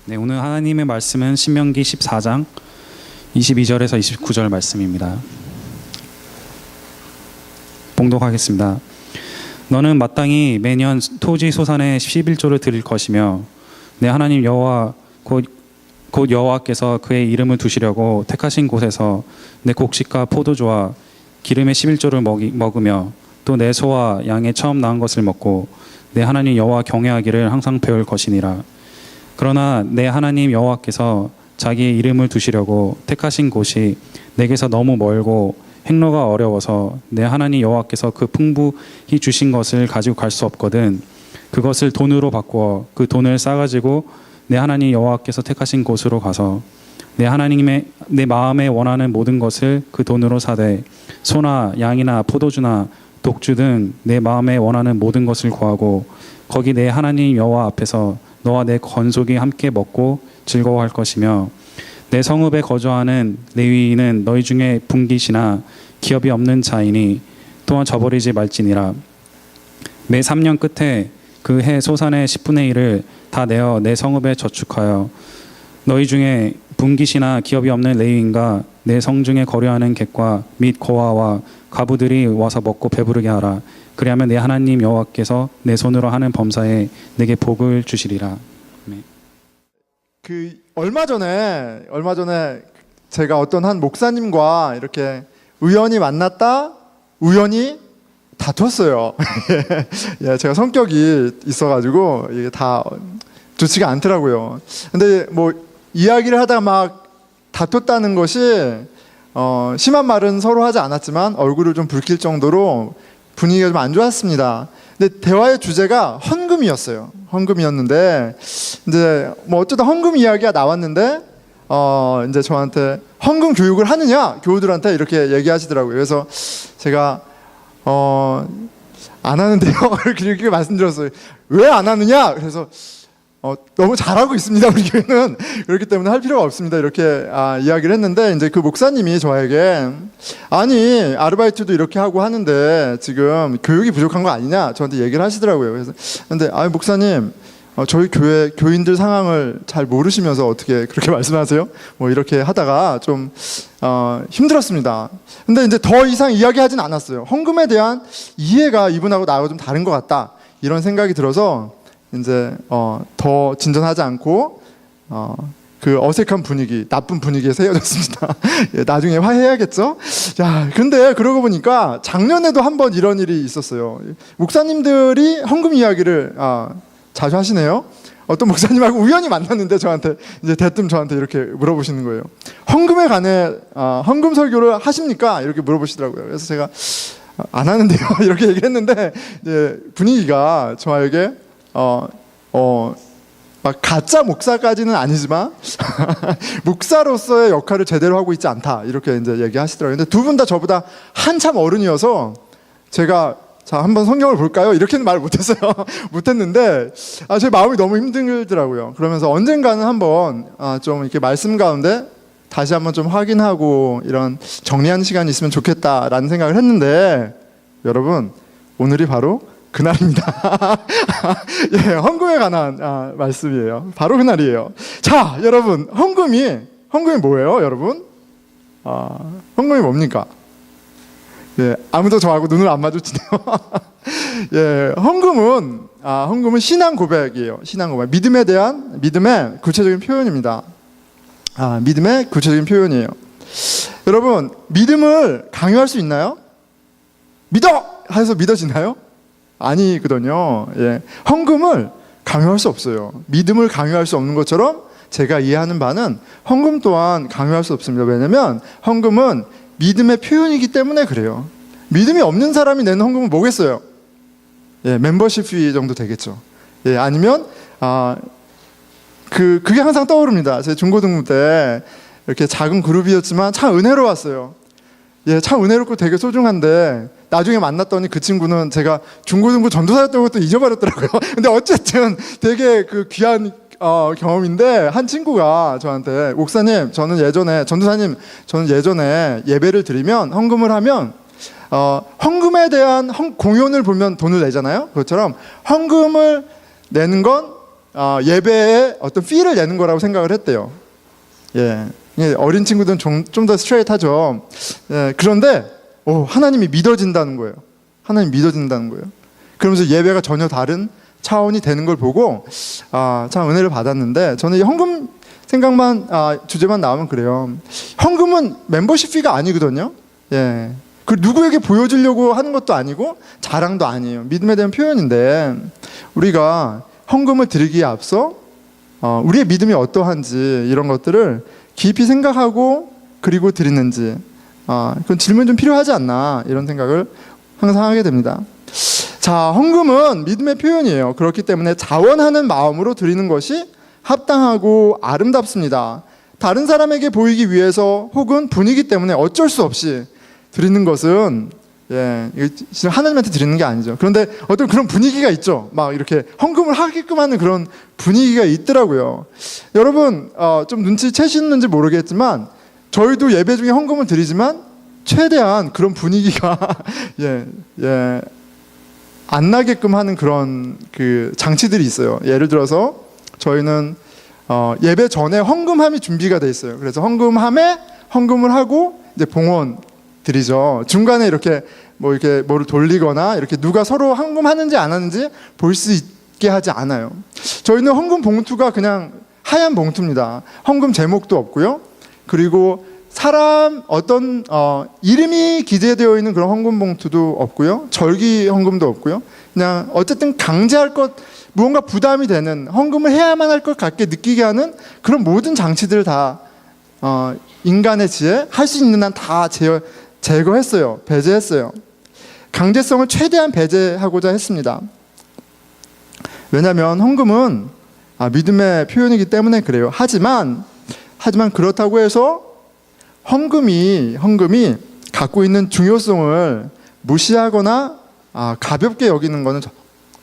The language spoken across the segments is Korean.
네, 오늘 하나님의 말씀은 신명기 14장 22절에서 29절 말씀입니다. 봉독하겠습니다. 너는 마땅히 매년 토지 소산의 11조를 드릴 것이며 내 하나님 여호와 곧 여호와께서 그의 이름을 두시려고 택하신 곳에서 내 곡식과 포도주와 기름의 11조를 먹으며 또 내 소와 양의 처음 낳은 것을 먹고 내 하나님 여호와 경외하기를 항상 배울 것이니라. 그러나 내 하나님 여호와께서 자기의 이름을 두시려고 택하신 곳이 내게서 너무 멀고 행로가 어려워서 내 하나님 여호와께서 그 풍부히 주신 것을 가지고 갈 수 없거든 그것을 돈으로 바꾸어 그 돈을 싸가지고 내 하나님 여호와께서 택하신 곳으로 가서 내 마음에 원하는 모든 것을 그 돈으로 사되 소나 양이나 포도주나 독주 등 내 마음에 원하는 모든 것을 구하고 거기 내 하나님 여호와 앞에서 너와 내 건속이 함께 먹고 즐거워할 것이며 내 성읍에 거주하는 레위인은 너희 중에 분깃이나 기업이 없는 자이니 또한 저버리지 말지니라. 매 3년 끝에 그 해 소산의 10분의 1을 다 내어 내 성읍에 저축하여 너희 중에 분깃이나 기업이 없는 레위인과 내 성중에 거류하는 객과 및 고아와 가부들이 와서 먹고 배부르게 하라. 그리하면 내 하나님 여호와께서 내 손으로 하는 범사에 내게 복을 주시리라. 네. 얼마 전에 제가 어떤 한 목사님과 이렇게 우연히 만났다 우연히 다퉜어요. 예, 제가 성격이 있어가지고 이게 다 좋지가 않더라고요. 근데 뭐 이야기를 하다가 막 다퉜다는 것이 심한 말은 서로 하지 않았지만 얼굴을 좀 붉힐 정도로 분위기가 좀 안 좋았습니다. 근데 대화의 주제가 헌금이었어요. 헌금이었는데 이제 뭐 어쩌다 헌금 이야기가 나왔는데 이제 저한테 헌금 교육을 하느냐 교우들한테 이렇게 얘기하시더라고요. 그래서 제가 안 하는데요. 이렇게 말씀드렸어요. 왜 안 하느냐? 그래서 너무 잘하고 있습니다. 우리 교회는 그렇기 때문에 할 필요가 없습니다. 이렇게 이야기를 했는데 이제 그 목사님이 저에게 아니 아르바이트도 이렇게 하고 하는데 지금 교육이 부족한 거 아니냐 저한테 얘기를 하시더라고요. 그래서 근데 목사님 저희 교회 교인들 상황을 잘 모르시면서 어떻게 그렇게 말씀하세요? 뭐 이렇게 하다가 좀 힘들었습니다. 근데 이제 더 이상 이야기하진 않았어요. 헌금에 대한 이해가 이분하고 나하고 좀 다른 것 같다 이런 생각이 들어서 이제 더 진전하지 않고 그 어색한 분위기, 나쁜 분위기에서 헤어졌습니다. 예, 나중에 화해해야겠죠? 야, 근데 그러고 보니까 작년에도 한번 이런 일이 있었어요. 목사님들이 헌금 이야기를 자주 하시네요. 어떤 목사님하고 우연히 만났는데 저한테 이제 대뜸 저한테 이렇게 물어보시는 거예요. 헌금에 관해 헌금 설교를 하십니까? 이렇게 물어보시더라고요. 그래서 제가 안 하는데요. 이렇게 얘기했는데 이제 분위기가 저에게 막 가짜 목사까지는 아니지만 목사로서의 역할을 제대로 하고 있지 않다 이렇게 이제 얘기하시더라고요. 근데 두 분 다 저보다 한참 어른이어서 제가 자 한번 성경을 볼까요? 이렇게는 말을 못했어요. 못했는데 제 마음이 너무 힘들더라고요. 그러면서 언젠가는 한번 좀 이렇게 말씀 가운데 다시 한번 좀 확인하고 이런 정리하는 시간이 있으면 좋겠다라는 생각을 했는데 여러분 오늘이 바로 그날입니다. 예, 헌금에 관한 말씀이에요. 바로 그날이에요. 자, 여러분, 헌금이 뭐예요, 여러분? 헌금이 뭡니까? 예, 아무도 저하고 눈을 안 마주치네요. 예, 헌금은 신앙 고백이에요. 신앙 고백. 믿음의 구체적인 표현입니다. 믿음의 구체적인 표현이에요. 여러분, 믿음을 강요할 수 있나요? 믿어! 해서 믿어지나요? 아니거든요. 예. 헌금을 강요할 수 없어요. 믿음을 강요할 수 없는 것처럼 제가 이해하는 바는 헌금 또한 강요할 수 없습니다. 왜냐하면 헌금은 믿음의 표현이기 때문에 그래요. 믿음이 없는 사람이 내는 헌금은 뭐겠어요? 예, 멤버십 피 정도 되겠죠. 예, 아니면 그게 항상 떠오릅니다. 제 중고등부 때 이렇게 작은 그룹이었지만 참 은혜로웠어요. 예, 참 은혜롭고 되게 소중한데 나중에 만났더니 그 친구는 제가 중고등부 전도사였던 것도 잊어버렸더라고요. 근데 어쨌든 되게 그 귀한 경험인데 한 친구가 저한테 목사님 저는 예전에 예배를 드리면 헌금을 하면 헌금에 대한 공연을 보면 돈을 내잖아요. 그것처럼 헌금을 내는 건 예배에 어떤 피를 내는 거라고 생각을 했대요. 예, 어린 친구들은 좀 더 스트레이트하죠. 예, 그런데 하나님이 믿어진다는 거예요. 하나님 믿어진다는 거예요. 그러면서 예배가 전혀 다른 차원이 되는 걸 보고 참 은혜를 받았는데, 저는 이 헌금 생각만 주제만 나오면 그래요. 헌금은 멤버십 피가 아니거든요. 예, 그 누구에게 보여주려고 하는 것도 아니고 자랑도 아니에요. 믿음에 대한 표현인데, 우리가 헌금을 드리기에 앞서 우리의 믿음이 어떠한지 이런 것들을 깊이 생각하고 그리고 드리는지, 그건 질문 좀 필요하지 않나, 이런 생각을 항상 하게 됩니다. 자, 헌금은 믿음의 표현이에요. 그렇기 때문에 자원하는 마음으로 드리는 것이 합당하고 아름답습니다. 다른 사람에게 보이기 위해서 혹은 분위기 때문에 어쩔 수 없이 드리는 것은 이거 하나님한테 드리는 게 아니죠. 그런데 어떤 그런 분위기가 있죠. 막 이렇게 헌금을 하게끔 하는 그런 분위기가 있더라고요. 여러분 좀 눈치채시는지 모르겠지만, 저희도 예배 중에 헌금을 드리지만 최대한 그런 분위기가 안 나게끔 하는 그런 그 장치들이 있어요. 예를 들어서 저희는 예배 전에 헌금함이 준비가 돼 있어요. 그래서 헌금함에 헌금을 하고 이제 봉헌 드리죠. 중간에 이렇게 이렇게 뭐를 돌리거나 이렇게 누가 서로 헌금하는지 안 하는지 볼 수 있게 하지 않아요. 저희는 헌금 봉투가 그냥 하얀 봉투입니다. 헌금 제목도 없고요. 그리고 사람 어떤 이름이 기재되어 있는 그런 헌금 봉투도 없고요. 절기 헌금도 없고요. 그냥 어쨌든 강제할 것, 무언가 부담이 되는, 헌금을 해야만 할 것 같게 느끼게 하는 그런 모든 장치들을 다 인간의 지혜, 할 수 있는 한 다 제거했어요. 배제했어요. 강제성을 최대한 배제하고자 했습니다. 왜냐하면 헌금은 믿음의 표현이기 때문에 그래요. 하지만 그렇다고 해서 헌금이 갖고 있는 중요성을 무시하거나 가볍게 여기는 것은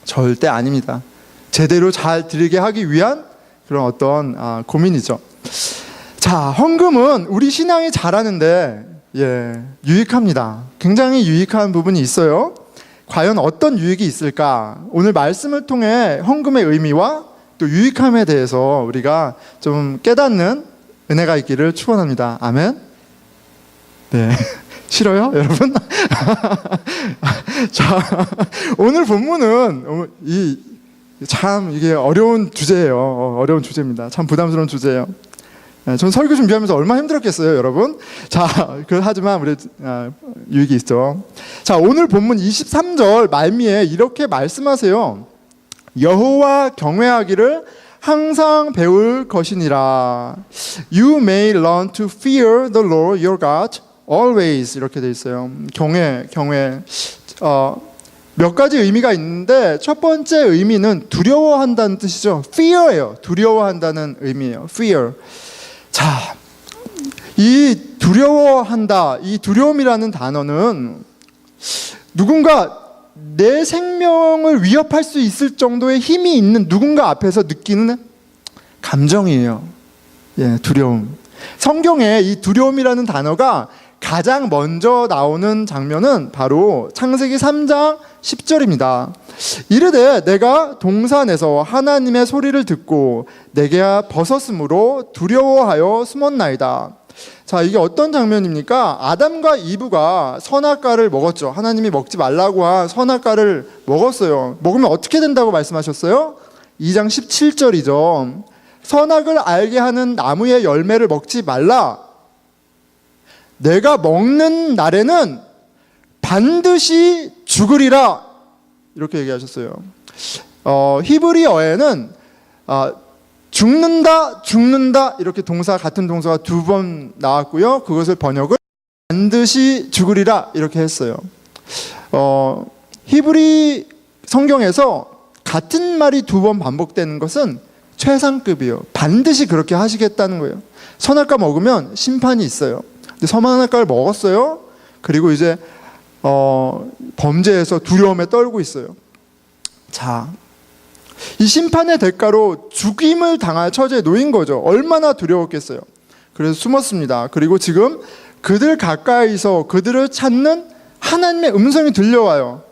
절대 아닙니다. 제대로 잘 드리게 하기 위한 그런 어떤 고민이죠. 자, 헌금은 우리 신앙이 자라는데 유익합니다. 굉장히 유익한 부분이 있어요. 과연 어떤 유익이 있을까? 오늘 말씀을 통해 헌금의 의미와 또 유익함에 대해서 우리가 좀 깨닫는 은혜가 있기를 축원합니다. 아멘. 네. 싫어요, 여러분? 자, 오늘 본문은 이게 어려운 주제예요. 어려운 주제입니다. 참 부담스러운 주제예요. 전 설교 준비하면서 얼마나 힘들었겠어요, 여러분. 자, 하지만 우리 유익이 있죠. 자, 오늘 본문 23절 말미에 이렇게 말씀하세요. 여호와 경외하기를 항상 배울 것이니라. You may learn to fear the Lord your God always. 이렇게 돼 있어요. 경외. 몇 가지 의미가 있는데, 첫 번째 의미는 두려워한다는 뜻이죠. fear예요. 두려워한다는 의미예요. fear. 자, 이 두려워한다, 이 두려움이라는 단어는 누군가 내 생명을 위협할 수 있을 정도의 힘이 있는 누군가 앞에서 느끼는 감정이에요. 두려움. 성경에 이 두려움이라는 단어가 가장 먼저 나오는 장면은 바로 창세기 3장 10절입니다. 이르되 내가 동산에서 하나님의 소리를 듣고 내게 벗었으므로 두려워하여 숨었나이다. 자, 이게 어떤 장면입니까? 아담과 이브가 선악과를 먹었죠. 하나님이 먹지 말라고 한 선악과를 먹었어요. 먹으면 어떻게 된다고 말씀하셨어요? 2장 17절이죠. 선악을 알게 하는 나무의 열매를 먹지 말라. 내가 먹는 날에는 반드시 죽으리라. 이렇게 얘기하셨어요. 히브리어에는 죽는다 이렇게 같은 동사가 두 번 나왔고요. 그것을 번역을 반드시 죽으리라 이렇게 했어요. 히브리 성경에서 같은 말이 두 번 반복되는 것은 최상급이에요. 반드시 그렇게 하시겠다는 거예요. 선악과 먹으면 심판이 있어요. 근데 선악과를 먹었어요. 그리고 이제 범죄에서 두려움에 떨고 있어요. 자, 이 심판의 대가로 죽임을 당할 처지에 놓인 거죠. 얼마나 두려웠겠어요. 그래서 숨었습니다. 그리고 지금 그들 가까이서 그들을 찾는 하나님의 음성이 들려와요.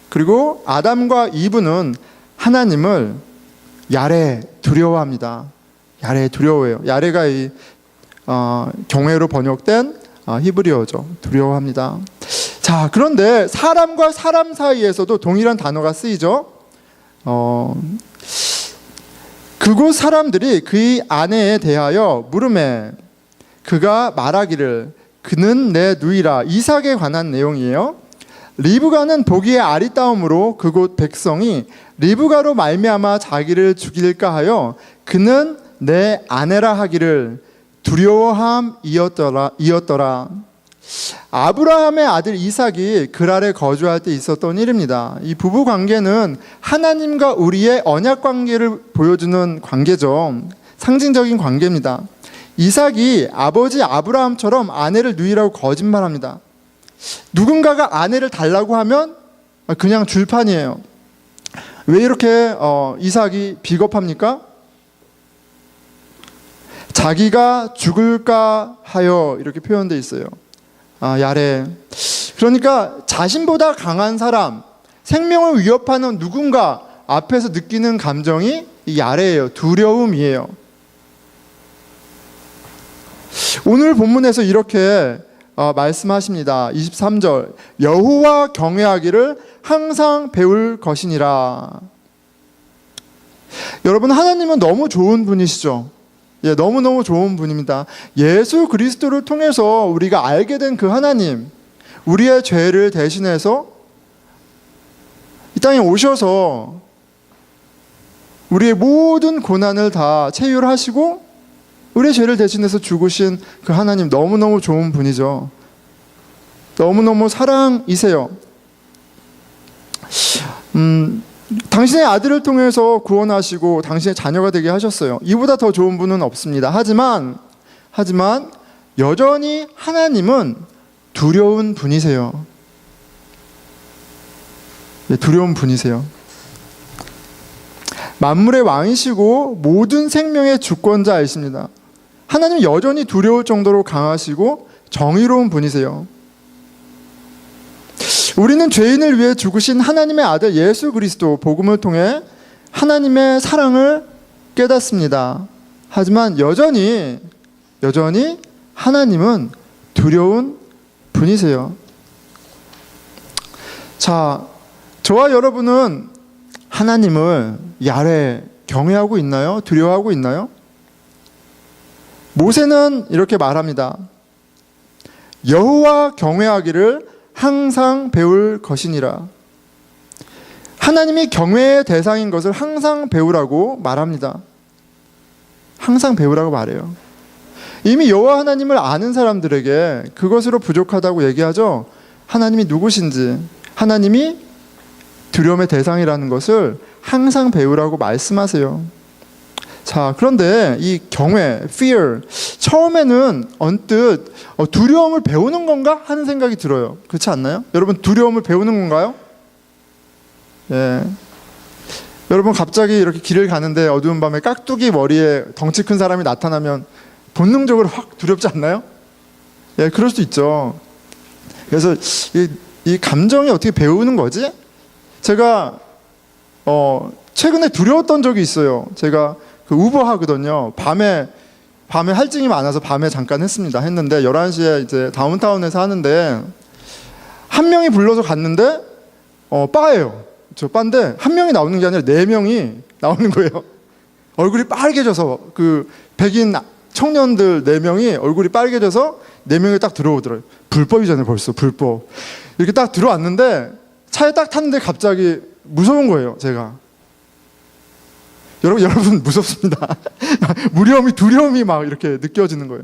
그리고 아담과 이브는 하나님을 야레, 두려워합니다. 야레, 두려워해요. 야레가 이 경외로 번역된 히브리어죠. 두려워합니다. 자, 그런데 사람과 사람 사이에서도 동일한 단어가 쓰이죠. 그곳 사람들이 그의 아내에 대하여 물음에 그가 말하기를 그는 내 누이라. 이삭에 관한 내용이에요. 리브가는 보기에 아리따움으로 그곳 백성이 리브가로 말미암아 자기를 죽일까 하여 그는 내 아내라 하기를 두려워함이었더라. 아브라함의 아들 이삭이 그랄에 거주할 때 있었던 일입니다. 이 부부 관계는 하나님과 우리의 언약 관계를 보여주는 관계죠. 상징적인 관계입니다. 이삭이 아버지 아브라함처럼 아내를 누이라고 거짓말합니다. 누군가가 아내를 달라고 하면 그냥 줄 판이에요. 왜 이렇게 이삭이 비겁합니까? 자기가 죽을까 하여 이렇게 표현되어 있어요. 야레. 그러니까 자신보다 강한 사람, 생명을 위협하는 누군가 앞에서 느끼는 감정이 이 야레예요. 두려움이에요. 오늘 본문에서 이렇게 말씀하십니다. 23절 여호와 경외하기를 항상 배울 것이니라. 여러분, 하나님은 너무 좋은 분이시죠. 너무너무 좋은 분입니다. 예수 그리스도를 통해서 우리가 알게 된 그 하나님, 우리의 죄를 대신해서 이 땅에 오셔서 우리의 모든 고난을 다 체휼하시고 우리의 죄를 대신해서 죽으신 그 하나님, 너무너무 좋은 분이죠. 너무너무 사랑이세요. 당신의 아들을 통해서 구원하시고 당신의 자녀가 되게 하셨어요. 이보다 더 좋은 분은 없습니다. 하지만 여전히 하나님은 두려운 분이세요. 두려운 분이세요. 만물의 왕이시고 모든 생명의 주권자이십니다. 하나님 여전히 두려울 정도로 강하시고 정의로운 분이세요. 우리는 죄인을 위해 죽으신 하나님의 아들 예수 그리스도 복음을 통해 하나님의 사랑을 깨닫습니다. 하지만 여전히 하나님은 두려운 분이세요. 자, 저와 여러분은 하나님을 야레 경외하고 있나요? 두려워하고 있나요? 모세는 이렇게 말합니다. 여호와 경외하기를 항상 배울 것이니라. 하나님이 경외의 대상인 것을 항상 배우라고 말합니다. 항상 배우라고 말해요. 이미 여호와 하나님을 아는 사람들에게 그것으로 부족하다고 얘기하죠. 하나님이 누구신지, 하나님이 두려움의 대상이라는 것을 항상 배우라고 말씀하세요. 자, 그런데 이 경외, fear, 처음에는 언뜻 두려움을 배우는 건가 하는 생각이 들어요. 그렇지 않나요? 여러분, 두려움을 배우는 건가요? 예. 여러분, 갑자기 이렇게 길을 가는데 어두운 밤에 깍두기 머리에 덩치 큰 사람이 나타나면 본능적으로 확 두렵지 않나요? 예, 그럴 수도 있죠. 그래서 이 감정이 어떻게 배우는 거지? 제가 최근에 두려웠던 적이 있어요. 제가 그 우버 하거든요. 밤에 할증이 많아서 밤에 잠깐 했는데 11시에 이제 다운타운에서 하는데 한 명이 불러서 갔는데 바예요. 저 바인데 한 명이 나오는 게 아니라 4명이 나오는 거예요. 얼굴이 빨개져서 그 백인 청년들 4명이 얼굴이 빨개져서 4명이 딱 들어오더라고요. 불법이잖아요, 벌써. 불법. 이렇게 딱 들어왔는데 차에 딱 탔는데 갑자기 무서운 거예요, 제가. 여러분 무섭습니다. 두려움이 막 이렇게 느껴지는 거예요.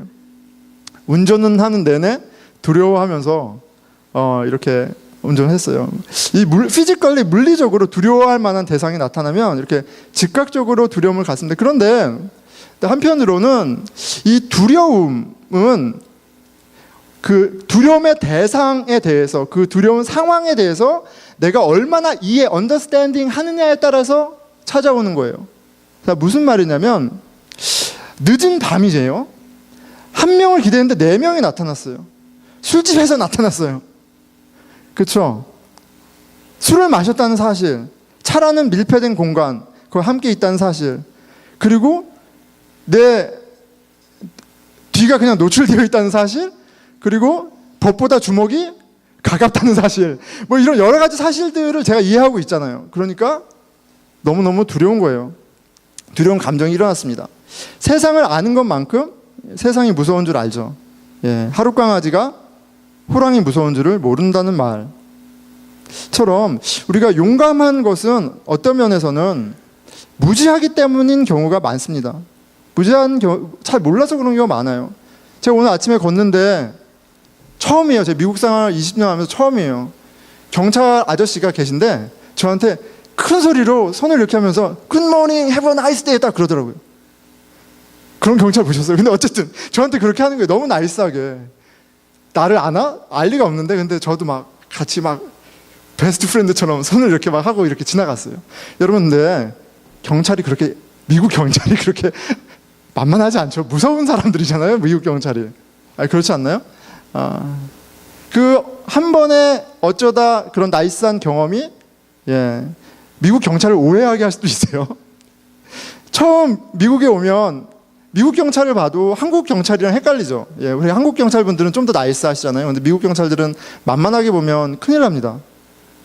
운전은 하는 내내 두려워하면서 이렇게 운전했어요. 피지컬리 물리적으로 두려워할 만한 대상이 나타나면 이렇게 즉각적으로 두려움을 갖습니다. 그런데 한편으로는 이 두려움은 그 두려움의 대상에 대해서, 그 두려운 상황에 대해서 내가 얼마나 understanding 하느냐에 따라서 찾아오는 거예요. 자, 무슨 말이냐면 늦은 밤이에요. 한 명을 기대했는데 4명이 나타났어요. 술집에서 나타났어요. 그렇죠? 술을 마셨다는 사실, 차라는 밀폐된 공간, 그와 함께 있다는 사실, 그리고 내 뒤가 그냥 노출되어 있다는 사실, 그리고 법보다 주먹이 가깝다는 사실, 뭐 이런 여러 가지 사실들을 제가 이해하고 있잖아요. 그러니까 너무너무 두려운 거예요. 두려운 감정이 일어났습니다. 세상을 아는 것만큼 세상이 무서운 줄 알죠. 예, 하룻강아지가 호랑이 무서운 줄을 모른다는 말처럼 우리가 용감한 것은 어떤 면에서는 무지하기 때문인 경우가 많습니다. 무지한 경우, 잘 몰라서 그런 경우가 많아요. 제가 오늘 아침에 걷는데 처음이에요. 제가 미국 생활 20년 하면서 처음이에요. 경찰 아저씨가 계신데 저한테 큰 소리로 손을 이렇게 하면서 Good morning, have a nice day 딱 그러더라고요. 그런 경찰 보셨어요? 근데 어쨌든 저한테 그렇게 하는 거예요. 너무 나이스하게. 나를 아나? 알 리가 없는데, 근데 저도 막 같이 막 베스트 프렌드처럼 손을 이렇게 막 하고 이렇게 지나갔어요. 여러분, 근데 경찰이 그렇게, 미국 경찰이 그렇게 만만하지 않죠. 무서운 사람들이잖아요, 미국 경찰이. 아니, 그렇지 않나요? 그 한 번에 어쩌다 그런 나이스한 경험이, 예, 미국 경찰을 오해하게 할 수도 있어요. 처음 미국에 오면 미국 경찰을 봐도 한국 경찰이랑 헷갈리죠. 예, 우리 한국 경찰분들은 좀 더 나이스하시잖아요. 근데 미국 경찰들은 만만하게 보면 큰일 납니다.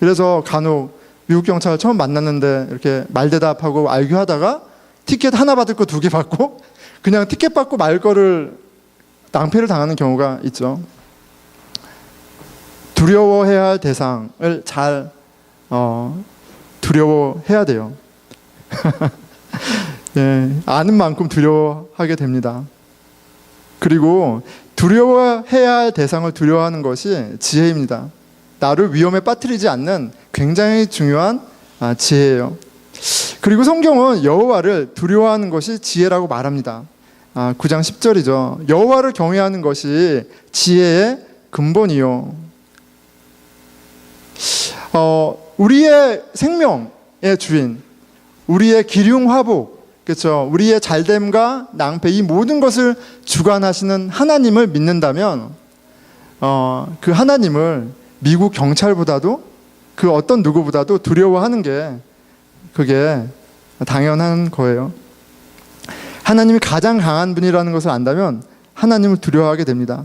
그래서 간혹 미국 경찰 처음 만났는데 이렇게 말대답하고 알교하다가 티켓 하나 받을 거 2개 받고 그냥 티켓 받고 말 거를 낭패를 당하는 경우가 있죠. 두려워해야 할 대상을 잘 두려워해야 돼요. 예, 아는 만큼 두려워하게 됩니다. 그리고 두려워해야 할 대상을 두려워하는 것이 지혜입니다. 나를 위험에 빠뜨리지 않는 굉장히 중요한 지혜예요. 그리고 성경은 여호와를 두려워하는 것이 지혜라고 말합니다. 9장 10절이죠. 여호와를 경외하는 것이 지혜의 근본이요. 우리의 생명의 주인, 우리의 기륭화복, 그렇죠? 우리의 잘됨과 낭패, 이 모든 것을 주관하시는 하나님을 믿는다면 그 하나님을 미국 경찰보다도 그 어떤 누구보다도 두려워하는 게 그게 당연한 거예요. 하나님이 가장 강한 분이라는 것을 안다면 하나님을 두려워하게 됩니다.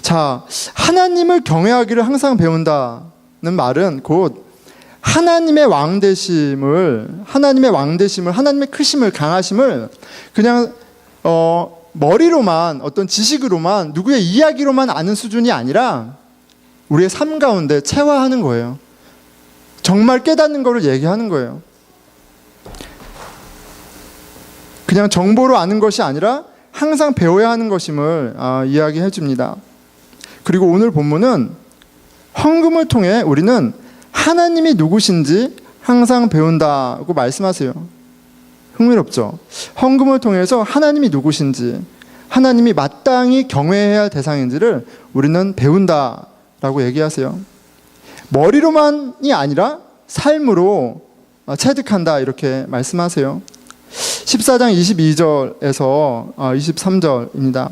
자, 하나님을 경외하기를 항상 배운다는 말은 곧 하나님의 왕되심을, 하나님의 크심을, 강하심을 그냥 머리로만, 어떤 지식으로만, 누구의 이야기로만 아는 수준이 아니라 우리의 삶 가운데 체화하는 거예요. 정말 깨닫는 거를 얘기하는 거예요. 그냥 정보로 아는 것이 아니라 항상 배워야 하는 것임을 이야기해 줍니다. 그리고 오늘 본문은 헌금을 통해 우리는 하나님이 누구신지 항상 배운다고 말씀하세요. 흥미롭죠? 헌금을 통해서 하나님이 누구신지, 하나님이 마땅히 경외해야 할 대상인지를 우리는 배운다라고 얘기하세요. 머리로만이 아니라 삶으로 체득한다, 이렇게 말씀하세요. 14장 22절에서 23절입니다.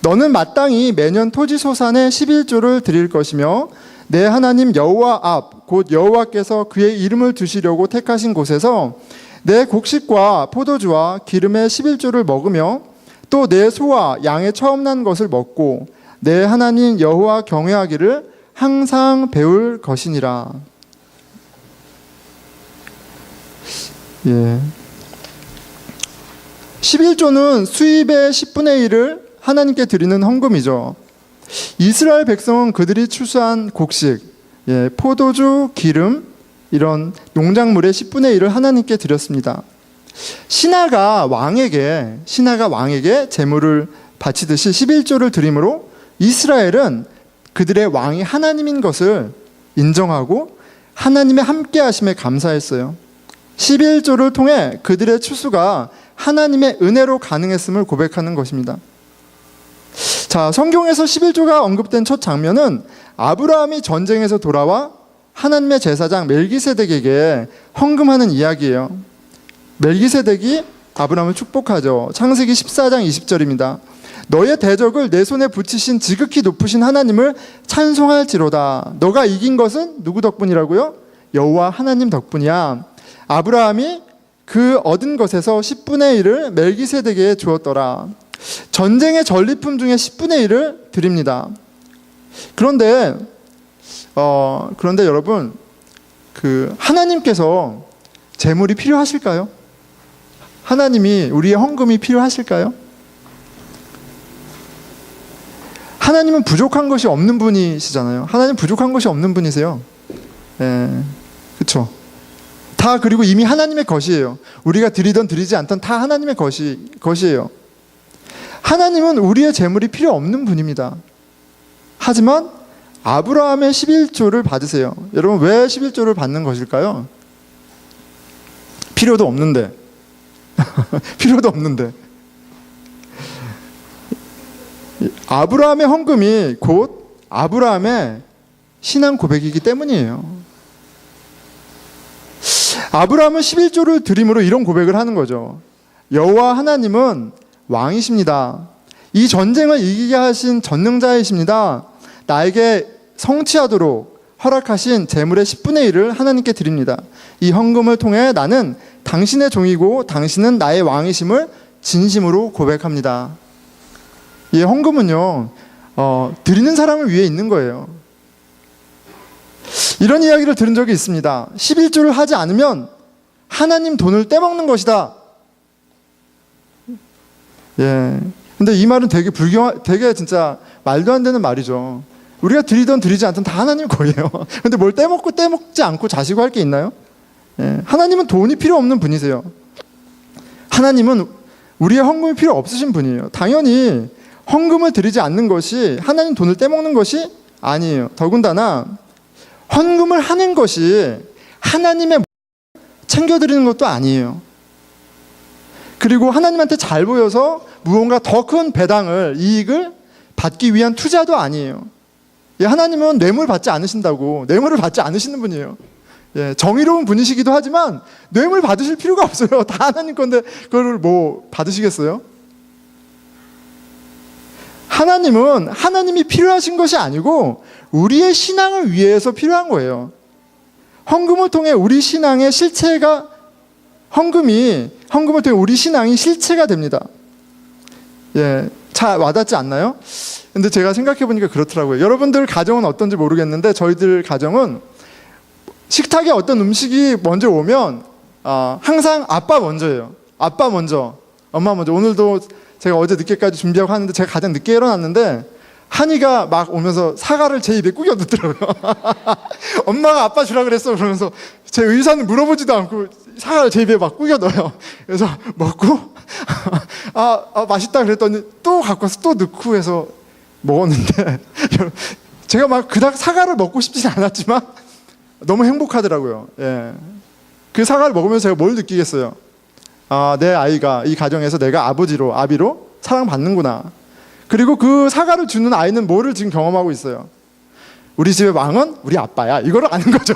너는 마땅히 매년 토지소산의 11조를 드릴 것이며 내 하나님 여호와 앞, 곧 여호와께서 그의 이름을 두시려고 택하신 곳에서 내 곡식과 포도주와 기름의 11조를 먹으며 또 내 소와 양의 처음 난 것을 먹고 내 하나님 여호와 경외하기를 항상 배울 것이니라. 예. 11조는 수입의 10분의 1을 하나님께 드리는 헌금이죠. 이스라엘 백성은 그들이 출수한 곡식, 포도주, 기름, 이런 농작물의 10분의 1을 하나님께 드렸습니다. 신하가 왕에게 제물을 바치듯이 11조를 드림으로 이스라엘은 그들의 왕이 하나님인 것을 인정하고 하나님의 함께 하심에 감사했어요. 11조를 통해 그들의 추수가 하나님의 은혜로 가능했음을 고백하는 것입니다. 자, 성경에서 11조가 언급된 첫 장면은 아브라함이 전쟁에서 돌아와 하나님의 제사장 멜기세덱에게 헌금하는 이야기예요. 멜기세덱이 아브라함을 축복하죠. 창세기 14장 20절입니다. 너의 대적을 내 손에 붙이신 지극히 높으신 하나님을 찬송할지로다. 너가 이긴 것은 누구 덕분이라고요? 여호와 하나님 덕분이야. 아브라함이 그 얻은 것에서 10분의 1을 멜기세덱에게 주었더라. 전쟁의 전리품 중에 10분의 1을 드립니다. 그런데 여러분, 하나님께서 재물이 필요하실까요? 하나님이 우리의 헌금이 필요하실까요? 하나님은 부족한 것이 없는 분이시잖아요. 하나님 부족한 것이 없는 분이세요. 그렇죠. 다 그리고 이미 하나님의 것이에요. 우리가 드리던 드리지 않던 다 하나님의 것이에요. 하나님은 우리의 재물이 필요 없는 분입니다. 하지만 아브라함의 11조를 받으세요. 여러분, 왜 11조를 받는 것일까요? 필요도 없는데. 필요도 없는데. 아브라함의 헌금이 곧 아브라함의 신앙 고백이기 때문이에요. 아브라함은 11조를 드림으로 이런 고백을 하는 거죠. 여호와 하나님은 왕이십니다. 이 전쟁을 이기게 하신 전능자이십니다. 나에게 성취하도록 허락하신 재물의 10분의 1을 하나님께 드립니다. 이 헌금을 통해 나는 당신의 종이고 당신은 나의 왕이심을 진심으로 고백합니다. 이 헌금은요, 드리는 사람을 위해 있는 거예요. 이런 이야기를 들은 적이 있습니다. 11조를 하지 않으면 하나님 돈을 떼먹는 것이다. 예. 근데 이 말은 되게 진짜 말도 안 되는 말이죠. 우리가 드리던 드리지 않던 다 하나님 거예요. 근데 뭘 떼먹지 않고 자시고 할 게 있나요? 예. 하나님은 돈이 필요 없는 분이세요. 하나님은 우리의 헌금이 필요 없으신 분이에요. 당연히 헌금을 드리지 않는 것이 하나님 돈을 떼먹는 것이 아니에요. 더군다나 헌금을 하는 것이 하나님의 챙겨드리는 것도 아니에요. 그리고 하나님한테 잘 보여서 무언가 더 큰 배당을, 이익을 받기 위한 투자도 아니에요. 예, 하나님은 뇌물 받지 않으신다고, 뇌물을 받지 않으시는 분이에요. 예, 정의로운 분이시기도 하지만 뇌물 받으실 필요가 없어요. 다 하나님 건데 그걸 뭐 받으시겠어요? 하나님은 하나님이 필요하신 것이 아니고 우리의 신앙을 위해서 필요한 거예요. 헌금을 통해 우리 신앙의 실체가, 헌금을 통해 우리 신앙이 실체가 됩니다. 예, 잘 와닿지 않나요? 근데 제가 생각해 보니까 그렇더라고요. 여러분들 가정은 어떤지 모르겠는데 저희들 가정은 식탁에 어떤 음식이 먼저 오면 항상 아빠 먼저예요. 아빠 먼저, 엄마 먼저. 오늘도 제가 어제 늦게까지 준비하고 하는데 제가 가장 늦게 일어났는데 한이가 막 오면서 사과를 제 입에 꾸겨 넣더라고요. 엄마가 아빠 주라 그랬어 그러면서 제 의사는 물어보지도 않고 사과를 제 입에 막 꾸겨 넣어요. 그래서 먹고 맛있다 그랬더니 또 갖고 와서 또 넣고 해서 먹었는데 제가 막 그닥 사과를 먹고 싶진 않았지만 너무 행복하더라고요. 예. 그 사과를 먹으면서 제가 뭘 느끼겠어요? 내 아이가 이 가정에서 내가 아비로 사랑받는구나. 그리고 그 사과를 주는 아이는 뭐를 지금 경험하고 있어요? 우리 집의 왕은 우리 아빠야. 이거를 아는 거죠.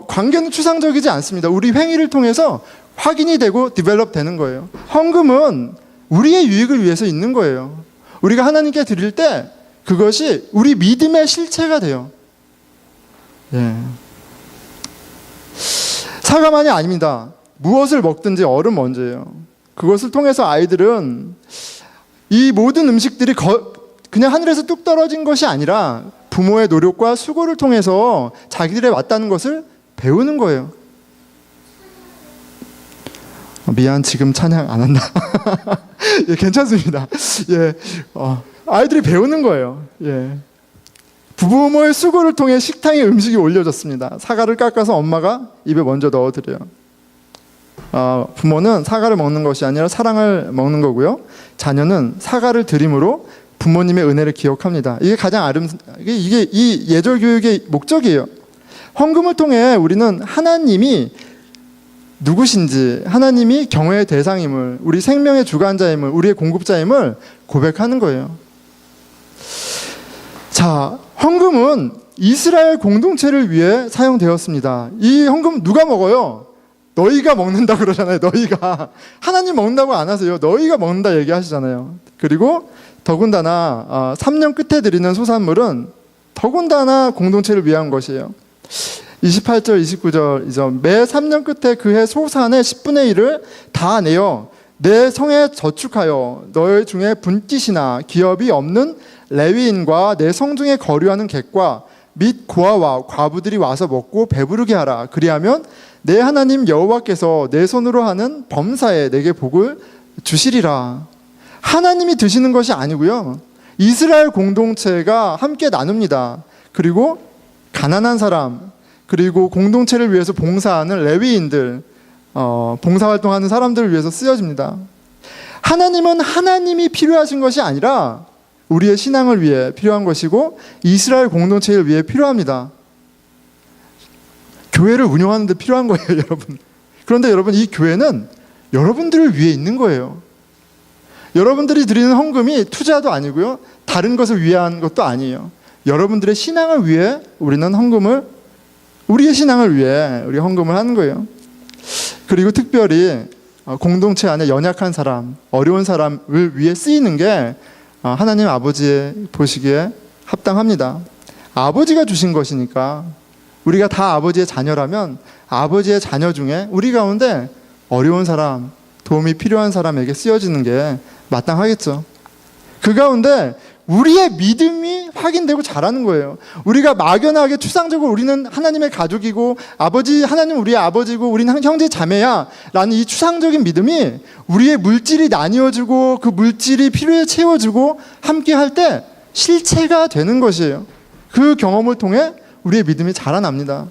관계는 추상적이지 않습니다. 우리 행위를 통해서 확인이 되고 디벨롭 되는 거예요. 헌금은 우리의 유익을 위해서 있는 거예요. 우리가 하나님께 드릴 때 그것이 우리 믿음의 실체가 돼요. 예. 사과만이 아닙니다. 무엇을 먹든지 얼음 먼저예요. 그것을 통해서 아이들은 이 모든 음식들이 그냥 하늘에서 뚝 떨어진 것이 아니라 부모의 노력과 수고를 통해서 자기들의 왔다는 것을 배우는 거예요. 미안, 지금 찬양 안 한다. 예, 괜찮습니다. 예, 아이들이 배우는 거예요. 예. 부모의 수고를 통해 식탁에 음식이 올려졌습니다. 사과를 깎아서 엄마가 입에 먼저 넣어드려요. 부모는 사과를 먹는 것이 아니라 사랑을 먹는 거고요. 자녀는 사과를 드림으로 부모님의 은혜를 기억합니다. 이게 가장 이게 이 예절 교육의 목적이에요. 헌금을 통해 우리는 하나님이 누구신지, 하나님이 경외의 대상임을, 우리 생명의 주관자임을, 우리의 공급자임을 고백하는 거예요. 자, 헌금은 이스라엘 공동체를 위해 사용되었습니다. 이 헌금 누가 먹어요? 너희가 먹는다 그러잖아요. 너희가. 하나님 먹는다고 안 하세요. 너희가 먹는다 얘기하시잖아요. 그리고 더군다나 3년 끝에 드리는 소산물은 더군다나 공동체를 위한 것이에요. 28절 29절이죠. 매 3년 끝에 그해 소산의 10분의 1을 다 내어 내 성에 저축하여 너희 중에 분깃이나 기업이 없는 레위인과 내 성중에 거류하는 객과 및 고아와 과부들이 와서 먹고 배부르게 하라. 그리하면 내 하나님 여호와께서 내 손으로 하는 범사에 내게 복을 주시리라. 하나님이 드시는 것이 아니고요, 이스라엘 공동체가 함께 나눕니다. 그리고 가난한 사람, 그리고 공동체를 위해서 봉사하는 레위인들, 봉사활동하는 사람들을 위해서 쓰여집니다. 하나님은 하나님이 필요하신 것이 아니라 우리의 신앙을 위해 필요한 것이고 이스라엘 공동체를 위해 필요합니다. 교회를 운영하는 데 필요한 거예요, 여러분. 그런데 여러분, 이 교회는 여러분들을 위해 있는 거예요. 여러분들이 드리는 헌금이 투자도 아니고요, 다른 것을 위한 것도 아니에요. 여러분들의 신앙을 위해 우리는 우리의 신앙을 위해 우리 헌금을 하는 거예요. 그리고 특별히 공동체 안에 연약한 사람, 어려운 사람을 위해 쓰이는 게 하나님 아버지의 보시기에 합당합니다. 아버지가 주신 것이니까, 우리가 다 아버지의 자녀라면 아버지의 자녀 중에 우리 가운데 어려운 사람, 도움이 필요한 사람에게 쓰여지는 게 마땅하겠죠. 그 가운데 우리의 믿음이 확인되고 자라는 거예요. 우리가 막연하게 추상적으로 우리는 하나님의 가족이고 하나님 우리의 아버지고 우리는 형제 자매야 라는 이 추상적인 믿음이 우리의 물질이 나뉘어지고 그 물질이 필요에 채워지고 함께 할 때 실체가 되는 것이에요. 그 경험을 통해 우리의 믿음이 자라납니다.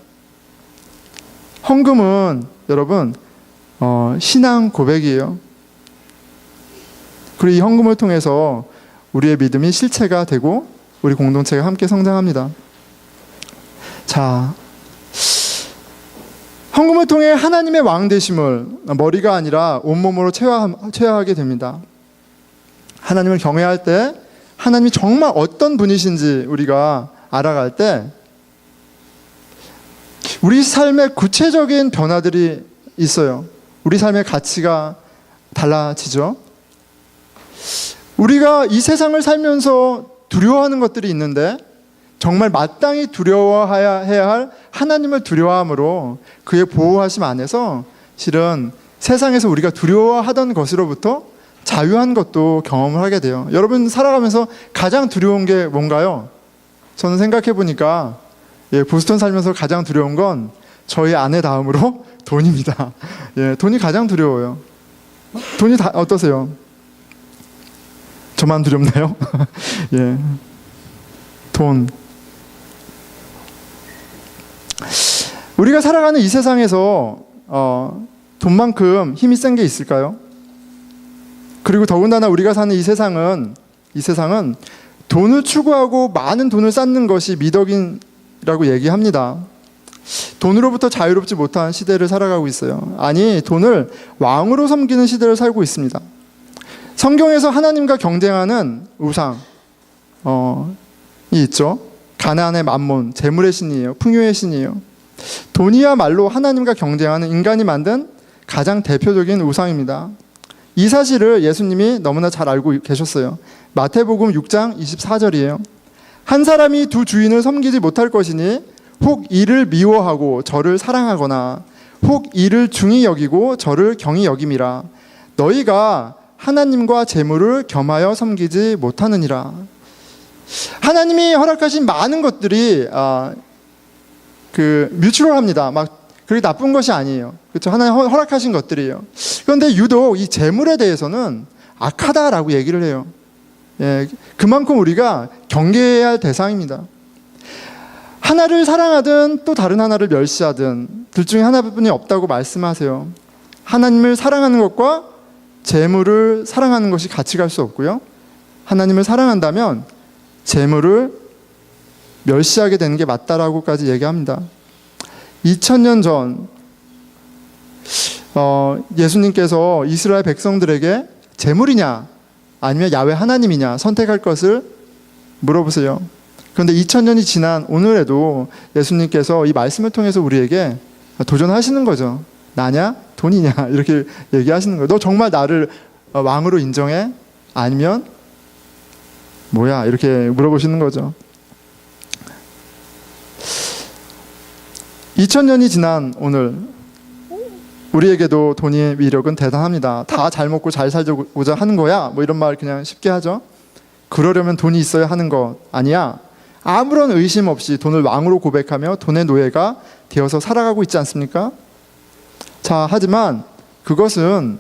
헌금은 여러분 신앙 고백이에요. 그리고 이 헌금을 통해서 우리의 믿음이 실체가 되고 우리 공동체가 함께 성장합니다. 자, 헌금을 통해 하나님의 왕 되심을 머리가 아니라 온몸으로 체화하게 됩니다. 하나님을 경외할 때 하나님이 정말 어떤 분이신지 우리가 알아갈 때 우리 삶의 구체적인 변화들이 있어요. 우리 삶의 가치가 달라지죠. 우리가 이 세상을 살면서 두려워하는 것들이 있는데 정말 마땅히 두려워해야 할 하나님을 두려워함으로 그의 보호하심 안에서 실은 세상에서 우리가 두려워하던 것으로부터 자유한 것도 경험을 하게 돼요. 여러분 살아가면서 가장 두려운 게 뭔가요? 저는 생각해 보니까 보스턴 살면서 가장 두려운 건 저희 아내 다음으로 돈입니다. 돈이 가장 두려워요. 돈이 어떠세요? 저만 두렵나요? 예, 돈. 우리가 살아가는 이 세상에서 돈만큼 힘이 센 게 있을까요? 그리고 더군다나 우리가 사는 이 세상은 돈을 추구하고 많은 돈을 쌓는 것이 미덕이라고 얘기합니다. 돈으로부터 자유롭지 못한 시대를 살아가고 있어요. 아니, 돈을 왕으로 섬기는 시대를 살고 있습니다. 성경에서 하나님과 경쟁하는 우상이 있죠. 가나안의 맘몬, 재물의 신이에요. 풍요의 신이에요. 돈이야말로 하나님과 경쟁하는 인간이 만든 가장 대표적인 우상입니다. 이 사실을 예수님이 너무나 잘 알고 계셨어요. 마태복음 6장 24절이에요. 한 사람이 두 주인을 섬기지 못할 것이니 혹 이를 미워하고 저를 사랑하거나 혹 이를 중히 여기고 저를 경히 여김이라. 너희가 하나님과 재물을 겸하여 섬기지 못하느니라. 하나님이 허락하신 많은 것들이 뮤추럴합니다. 막 그게 나쁜 것이 아니에요. 그렇죠? 하나님 허락하신 것들이에요. 그런데 유독 이 재물에 대해서는 악하다라고 얘기를 해요. 예, 그만큼 우리가 경계해야 할 대상입니다. 하나를 사랑하든 또 다른 하나를 멸시하든 둘 중에 하나뿐이 없다고 말씀하세요. 하나님을 사랑하는 것과 재물을 사랑하는 것이 같이 갈 수 없고요. 하나님을 사랑한다면 재물을 멸시하게 되는 게 맞다라고까지 얘기합니다. 2000년 전 예수님께서 이스라엘 백성들에게 재물이냐 아니면 야훼 하나님이냐 선택할 것을 물어보세요. 그런데 2000년이 지난 오늘에도 예수님께서 이 말씀을 통해서 우리에게 도전하시는 거죠. 나냐 돈이냐 이렇게 얘기하시는 거예요. 너 정말 나를 왕으로 인정해? 아니면 뭐야 이렇게 물어보시는 거죠. 2000년이 지난 오늘 우리에게도 돈의 위력은 대단합니다. 다 잘 먹고 잘 살고자 하는 거야? 뭐 이런 말 그냥 쉽게 하죠. 그러려면 돈이 있어야 하는 것 아니야? 아무런 의심 없이 돈을 왕으로 고백하며 돈의 노예가 되어서 살아가고 있지 않습니까? 자, 하지만 그것은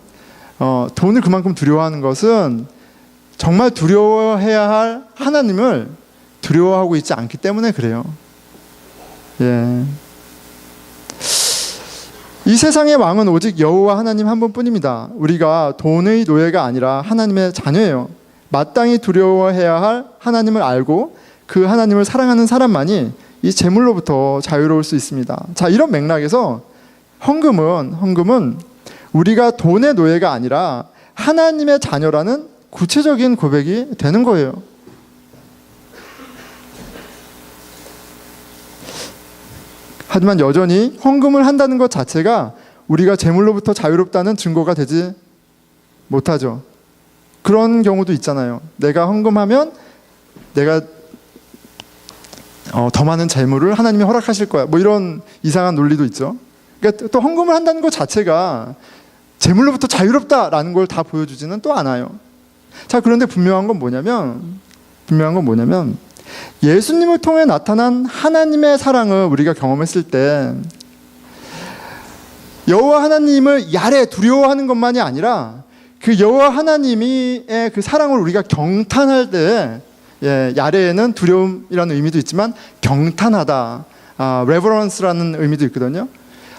돈을 그만큼 두려워하는 것은 정말 두려워해야 할 하나님을 두려워하고 있지 않기 때문에 그래요. 예. 이 세상의 왕은 오직 여호와 하나님 한 분뿐입니다. 우리가 돈의 노예가 아니라 하나님의 자녀예요. 마땅히 두려워해야 할 하나님을 알고 그 하나님을 사랑하는 사람만이 이 재물로부터 자유로울 수 있습니다. 자, 이런 맥락에서 헌금은 우리가 돈의 노예가 아니라 하나님의 자녀라는 구체적인 고백이 되는 거예요. 하지만 여전히 헌금을 한다는 것 자체가 우리가 재물로부터 자유롭다는 증거가 되지 못하죠. 그런 경우도 있잖아요. 내가 헌금하면 내가 더 많은 재물을 하나님이 허락하실 거야. 뭐 이런 이상한 논리도 있죠. 그러니까 또 헌금을 한다는 것 자체가 재물로부터 자유롭다라는 걸 다 보여주지는 또 않아요. 자, 그런데 분명한 건 뭐냐면 예수님을 통해 나타난 하나님의 사랑을 우리가 경험했을 때 여호와 하나님을 야래 두려워하는 것만이 아니라 그 여호와 하나님의 그 사랑을 우리가 경탄할 때, 야래에는 두려움이라는 의미도 있지만 경탄하다, reverence라는 의미도 있거든요.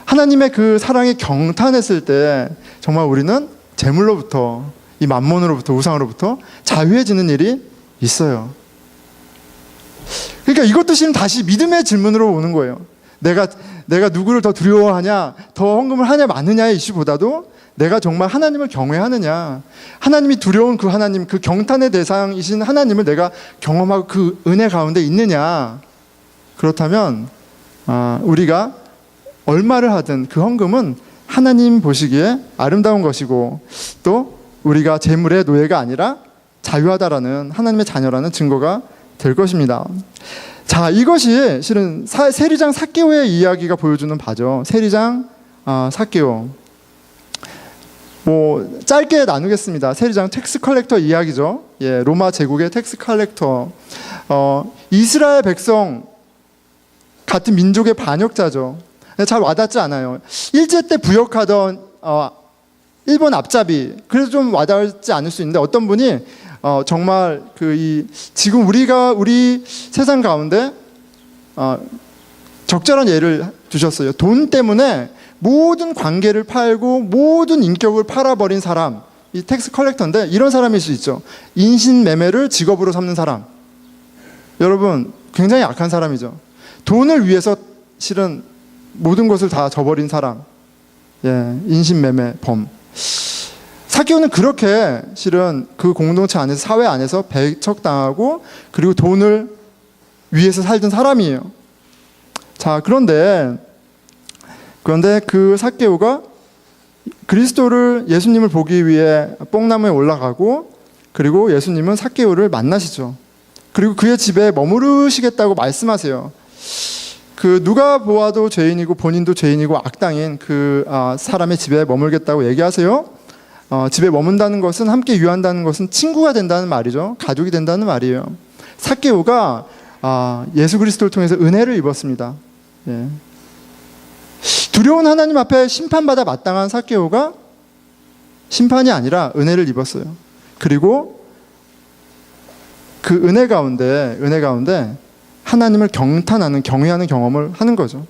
하나님의 그 사랑에 경탄했을 때 정말 우리는 재물로부터, 이 만몬으로부터, 우상으로부터 자유해지는 일이 있어요. 그러니까 이것도 지금 다시 믿음의 질문으로 오는 거예요. 내가 누구를 더 두려워하냐, 더 헌금을 하냐 마느냐의 이슈보다도 내가 정말 하나님을 경외하느냐, 하나님이 두려운 그 하나님, 그 경탄의 대상이신 하나님을 내가 경험하고 그 은혜 가운데 있느냐. 그렇다면 우리가 얼마를 하든 그 헌금은 하나님 보시기에 아름다운 것이고 또 우리가 재물의 노예가 아니라 자유하다라는 하나님의 자녀라는 증거가 될 것입니다. 자, 이것이 실은 세리장 삭개오의 이야기가 보여주는 바죠. 세리장 삭개오. 뭐 짧게 나누겠습니다. 세리장 텍스 컬렉터 이야기죠. 예, 로마 제국의 텍스 컬렉터. 이스라엘 백성 같은 민족의 반역자죠. 잘 와닿지 않아요. 일제 때 부역하던 일본 앞잡이. 그래서 좀 와닿지 않을 수 있는데 어떤 분이 정말 지금 우리 세상 가운데 적절한 예를 두셨어요. 돈 때문에 모든 관계를 팔고 모든 인격을 팔아버린 사람, 이 텍스 컬렉터인데 이런 사람일 수 있죠. 인신매매를 직업으로 삼는 사람. 여러분 굉장히 악한 사람이죠. 돈을 위해서 실은 모든 것을 다 저버린 사람. 예, 인신매매범. 삭개오는 그렇게 실은 그 공동체 안에서, 사회 안에서 배척당하고 그리고 돈을 위해서 살던 사람이에요. 자, 그런데 그 삭개오가 예수님을 보기 위해 뽕나무에 올라가고 그리고 예수님은 삭개오를 만나시죠. 그리고 그의 집에 머무르시겠다고 말씀하세요. 누가 보아도 죄인이고 본인도 죄인이고 악당인 사람의 집에 머물겠다고 얘기하세요. 집에 머문다는 것은, 함께 유한다는 것은 친구가 된다는 말이죠. 가족이 된다는 말이에요. 삭개오가 예수 그리스도를 통해서 은혜를 입었습니다. 예. 두려운 하나님 앞에 심판받아 마땅한 삭개오가 심판이 아니라 은혜를 입었어요. 그리고 그 은혜 가운데 하나님을 경탄하는, 경외하는 경험을 하는 거죠.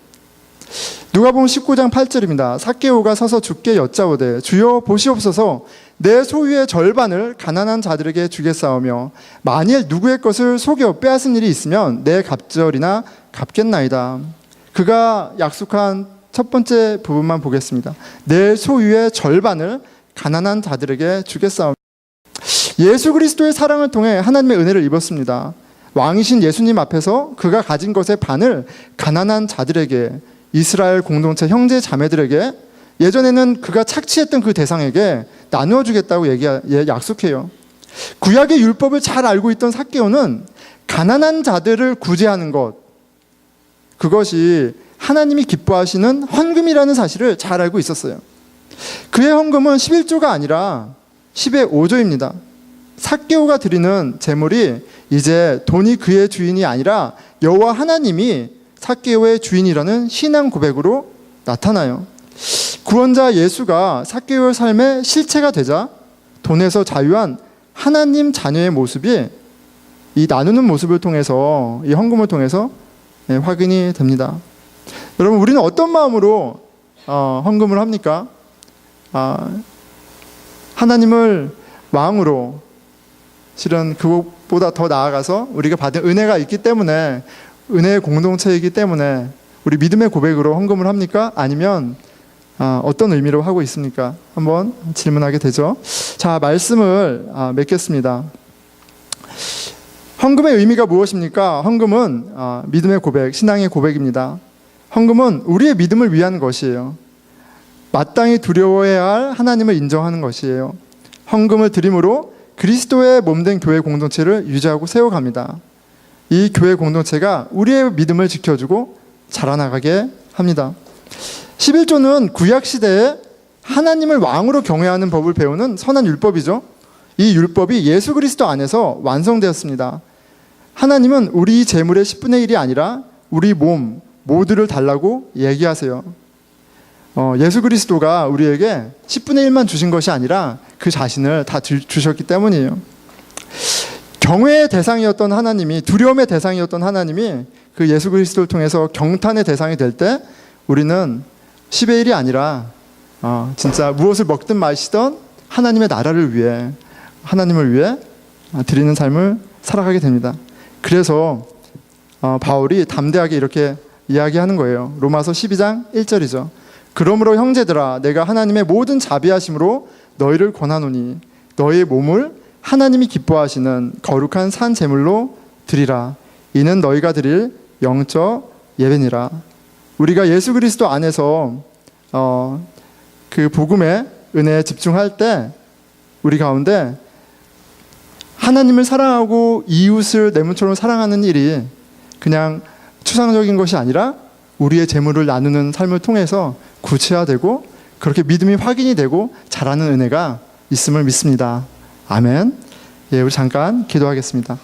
누가복음 19장 8절입니다. 삭개오가 서서 주께 여짜오되 주여 보시옵소서, 내 소유의 절반을 가난한 자들에게 주겠사오며 만일 누구의 것을 속여 빼앗은 일이 있으면 내 갑절이나 갚겠나이다. 그가 약속한 첫 번째 부분만 보겠습니다. 내 소유의 절반을 가난한 자들에게 주겠사오며. 예수 그리스도의 사랑을 통해 하나님의 은혜를 입었습니다. 왕이신 예수님 앞에서 그가 가진 것의 반을 가난한 자들에게, 이스라엘 공동체 형제 자매들에게, 예전에는 그가 착취했던 그 대상에게 나누어 주겠다고 약속해요. 구약의 율법을 잘 알고 있던 삭개오는 가난한 자들을 구제하는 것, 그것이 하나님이 기뻐하시는 헌금이라는 사실을 잘 알고 있었어요. 그의 헌금은 11조가 아니라 10의 5조입니다. 삭개오가 드리는 제물이 이제 돈이 그의 주인이 아니라 여호와 하나님이 삭개오의 주인이라는 신앙 고백으로 나타나요. 구원자 예수가 삭개오의 삶의 실체가 되자 돈에서 자유한 하나님 자녀의 모습이 이 나누는 모습을 통해서, 이 헌금을 통해서 확인이 됩니다. 여러분, 우리는 어떤 마음으로 헌금을 합니까? 하나님을 왕으로, 실은 그것보다 더 나아가서 우리가 받은 은혜가 있기 때문에, 은혜의 공동체이기 때문에 우리 믿음의 고백으로 헌금을 합니까? 아니면 어떤 의미로 하고 있습니까? 한번 질문하게 되죠. 자, 말씀을 맺겠습니다. 헌금의 의미가 무엇입니까? 헌금은 믿음의 고백, 신앙의 고백입니다. 헌금은 우리의 믿음을 위한 것이에요. 마땅히 두려워해야 할 하나님을 인정하는 것이에요. 헌금을 드림으로 그리스도의 몸된 교회 공동체를 유지하고 세워갑니다. 이 교회 공동체가 우리의 믿음을 지켜주고 자라나가게 합니다. 11조는 구약시대에 하나님을 왕으로 경외하는 법을 배우는 선한 율법이죠. 이 율법이 예수 그리스도 안에서 완성되었습니다. 하나님은 우리 재물의 10분의 1이 아니라 우리 몸 모두를 달라고 얘기하세요. 예수 그리스도가 우리에게 10분의 1만 주신 것이 아니라 그 자신을 다 주셨기 때문이에요. 경외의 대상이었던 하나님이, 두려움의 대상이었던 하나님이 그 예수 그리스도를 통해서 경탄의 대상이 될 때 우리는 10의 1이 아니라 진짜 무엇을 먹든 마시던 하나님의 나라를 위해, 하나님을 위해 드리는 삶을 살아가게 됩니다. 그래서 바울이 담대하게 이렇게 이야기하는 거예요. 로마서 12장 1절이죠. 그러므로 형제들아, 내가 하나님의 모든 자비하심으로 너희를 권하노니 너희의 몸을 하나님이 기뻐하시는 거룩한 산 제물로 드리라. 이는 너희가 드릴 영적 예배니라. 우리가 예수 그리스도 안에서 그 복음의 은혜에 집중할 때 우리 가운데 하나님을 사랑하고 이웃을 내 몸처럼 사랑하는 일이 그냥 추상적인 것이 아니라 우리의 재물을 나누는 삶을 통해서 구체화되고 그렇게 믿음이 확인이 되고 자라는 은혜가 있음을 믿습니다. 아멘. 예, 우리 잠깐 기도하겠습니다.